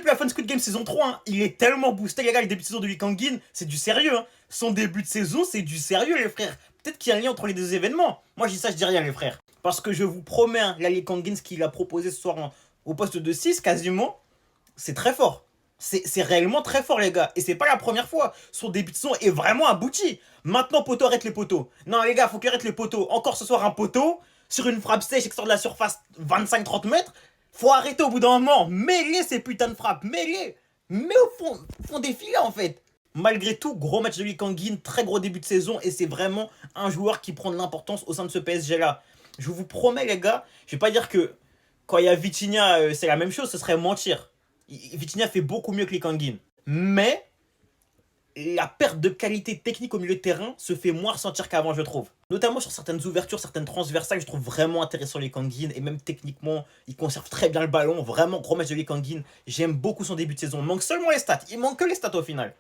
la fin de Squid Game saison 3, hein. Il est tellement boosté, les gars, le début de saison de Lee Kang-in, c'est du sérieux, hein. Son début de saison, c'est du sérieux, les frères. Peut-être qu'il y a un lien entre les deux événements. Moi, je dis ça, je dis rien, les frères. Parce que je vous promets, hein, la Lee Kang-in, ce qu'il a proposé ce soir au poste de 6, quasiment, c'est très fort. C'est réellement très fort, les gars. Et c'est pas la première fois. Son début de saison est vraiment abouti. Maintenant, poteau, arrête les poteaux. Non, les gars, faut qu'il arrête les poteaux. Encore ce soir, un poteau, sur une frappe sèche qui sort de la surface 25-30 mètres. Faut arrêter au bout d'un moment. Mêlez ces putains de frappes. Mêlez. Mais au fond des filets, en fait. Malgré tout, gros match de Lee Kang-in, très gros début de saison. Et c'est vraiment un joueur qui prend de l'importance au sein de ce PSG-là. Je vous promets, les gars, je vais pas dire que quand il y a Vitinha, c'est la même chose, ce serait mentir. Vitinha fait beaucoup mieux que Lee Kang-in. Mais la perte de qualité technique au milieu de terrain se fait moins ressentir qu'avant, je trouve. Notamment sur certaines ouvertures, certaines transversales, je trouve vraiment intéressant Lee Kang-in. Et même techniquement, il conserve très bien le ballon. Vraiment, gros match de Lee Kang-in. J'aime beaucoup son début de saison. Il manque seulement les stats. Il manque que les stats au final.